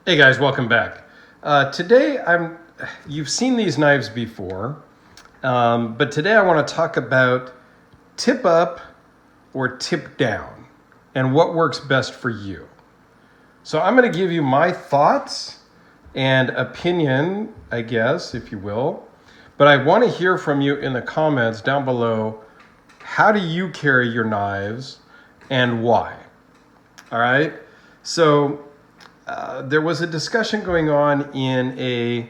Hey guys, welcome back. You've seen these knives before, but today I want to talk about tip up or tip down and what works best for you. So I'm going to give you my thoughts and opinion, I guess, if you will, but I want to hear from you in the comments down below. How do you carry your knives and why? All right. So there was a discussion going on in a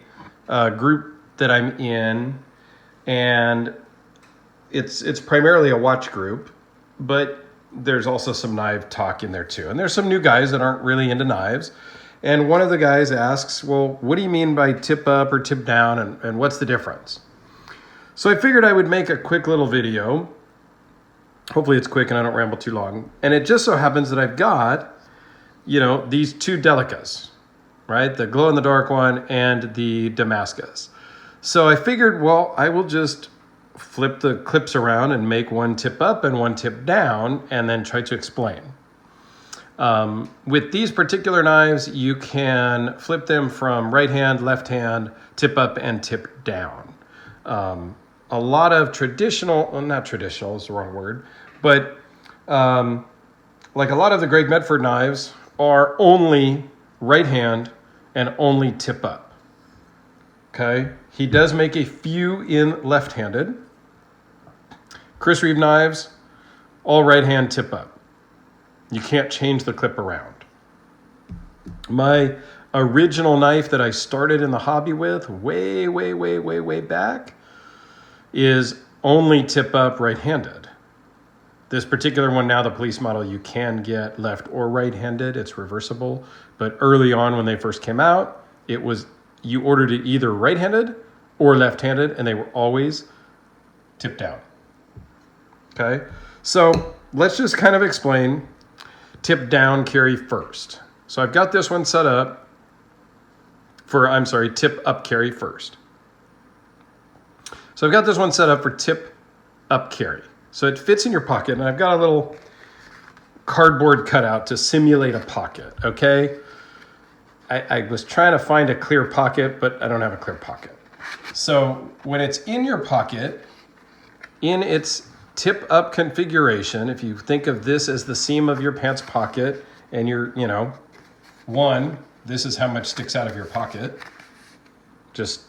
group that I'm in, and it's primarily a watch group, but there's also some knife talk in there too. And there's some new guys that aren't really into knives. And one of the guys asks, well, what do you mean by tip up or tip down, and what's the difference? So I figured I would make a quick little video. Hopefully it's quick and I don't ramble too long. And it just so happens that I've got these two Delicas, right? The glow-in-the-dark one and the Damascus. So I figured, well, I will just flip the clips around and make one tip up and one tip down and then try to explain. With these particular knives, you can flip them from right hand, left hand, tip up and tip down. A lot of traditional, well, not traditional is the wrong word, but like a lot of the Greg Medford knives are only right hand and only tip up. Okay, he does make a few in left-handed. Chris Reeve knives, all right hand tip up. You can't change the clip around. My original knife that I started in the hobby with way back is only tip up right-handed. This particular one now, the police model, you can get left or right-handed. It's reversible. But early on when they first came out, you ordered it either right-handed or left-handed, and they were always tip down. Okay? So let's just kind of explain tip down carry first. So I've got this one set up tip up carry first. So I've got this one set up for tip up carry. So it fits in your pocket, and I've got a little cardboard cutout to simulate a pocket, okay? I was trying to find a clear pocket, but I don't have a clear pocket. So when it's in your pocket, in its tip-up configuration, if you think of this as the seam of your pants pocket, and this is how much sticks out of your pocket. Just,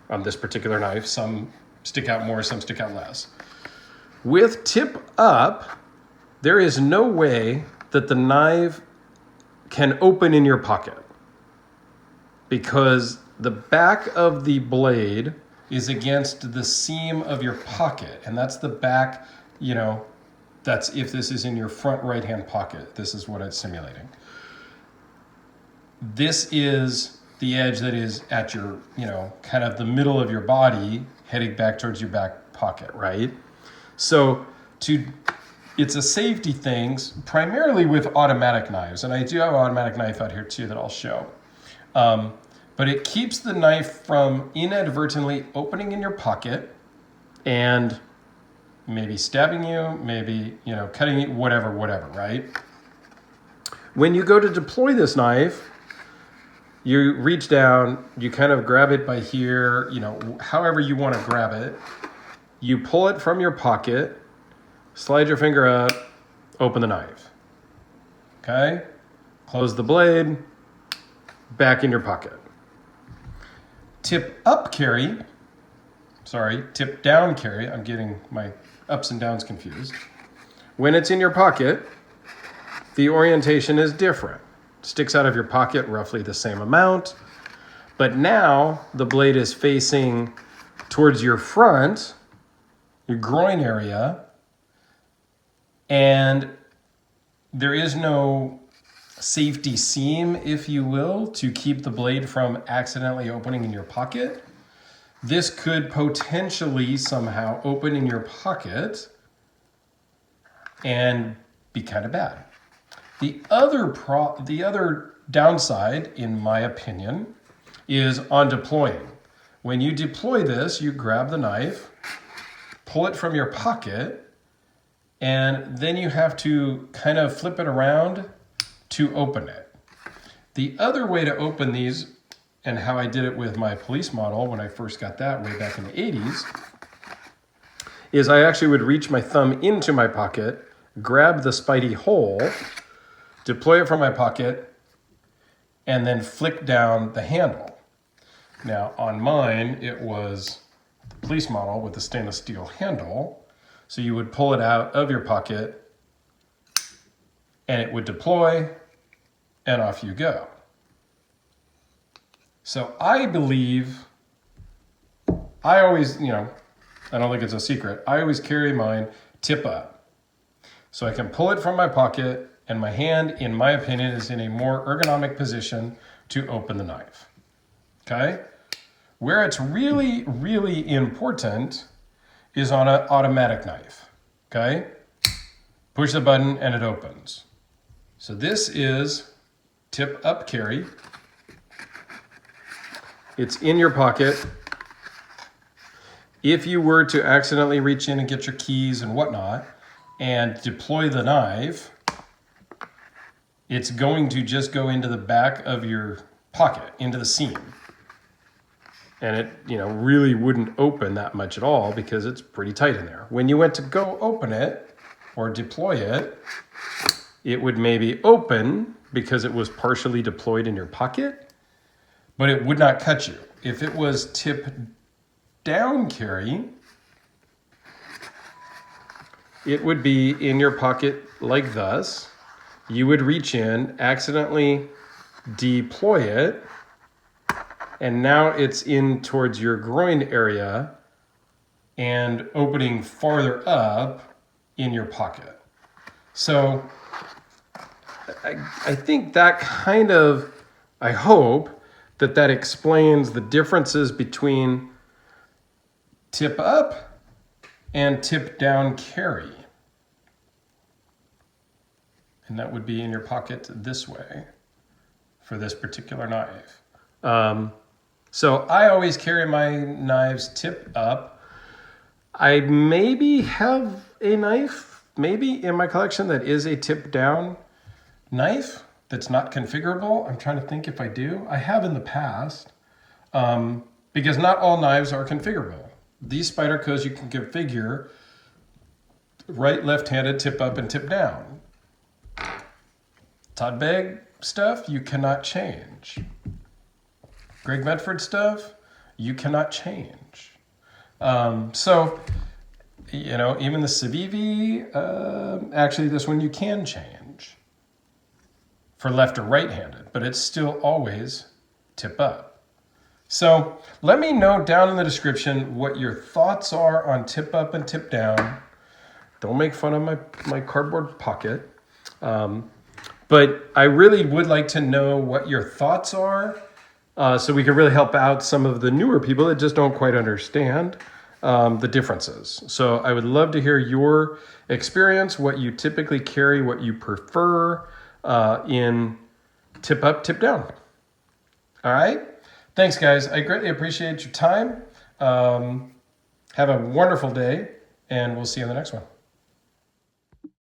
on this particular knife, some stick out more, some stick out less. With tip up, there is no way that the knife can open in your pocket because the back of the blade is against the seam of your pocket. And that's the back, that's if this is in your front right-hand pocket. This is what it's simulating. This is the edge that is at your, kind of the middle of your body heading back towards your back pocket, right? So it's a safety thing, primarily with automatic knives. And I do have an automatic knife out here too that I'll show. But it keeps the knife from inadvertently opening in your pocket and maybe stabbing you, maybe, cutting you, whatever, right? When you go to deploy this knife, you reach down, you kind of grab it by here, however you want to grab it. You pull it from your pocket, slide your finger up, open the knife. Okay? Close the blade, back in your pocket. Tip down carry, I'm getting my ups and downs confused. When it's in your pocket, the orientation is different. Sticks out of your pocket roughly the same amount, but now the blade is facing towards your front, your groin area, and there is no safety seam, if you will, to keep the blade from accidentally opening in your pocket. This could potentially somehow open in your pocket and be kind of bad. The other downside, in my opinion, is on deploying. When you deploy this, you grab the knife, pull it from your pocket, and then you have to kind of flip it around to open it. The other way to open these, and how I did it with my police model when I first got that way back in the 80s, is I actually would reach my thumb into my pocket, grab the Spidey hole, deploy it from my pocket, and then flick down the handle. Now on mine, it was the police model with the stainless steel handle. So you would pull it out of your pocket and it would deploy and off you go. So I believe, I always, I don't think it's a secret, I always carry mine tip up. So I can pull it from my pocket and my hand, in my opinion, is in a more ergonomic position to open the knife, okay? Where it's really, really important is on an automatic knife, okay? Push the button and it opens. So this is tip up carry. It's in your pocket. If you were to accidentally reach in and get your keys and whatnot and deploy the knife, it's going to just go into the back of your pocket, into the seam. And it, really wouldn't open that much at all because it's pretty tight in there. When you went to go open it or deploy it, it would maybe open because it was partially deployed in your pocket, but it would not cut you. If it was tip down carry, it would be in your pocket like thus. You would reach in, accidentally deploy it, and now it's in towards your groin area and opening farther up in your pocket. So I think that kind of, I hope that explains the differences between tip up and tip down carry. And that would be in your pocket this way for this particular knife. So I always carry my knives tip up. I maybe have a knife, maybe in my collection that is a tip down knife that's not configurable. I'm trying to think if I do. I have in the past, because not all knives are configurable. These Spydercos you can configure right, left-handed, tip up and tip down. Todd Begg stuff, you cannot change. Greg Medford stuff, you cannot change. So, even the Civivi, actually this one you can change for left or right-handed, but it's still always tip up. So let me know down in the description what your thoughts are on tip up and tip down. Don't make fun of my cardboard pocket. But I really would like to know what your thoughts are, so we can really help out some of the newer people that just don't quite understand the differences. So I would love to hear your experience, what you typically carry, what you prefer in tip up, tip down. All right? Thanks, guys. I greatly appreciate your time. Have a wonderful day, and we'll see you in the next one.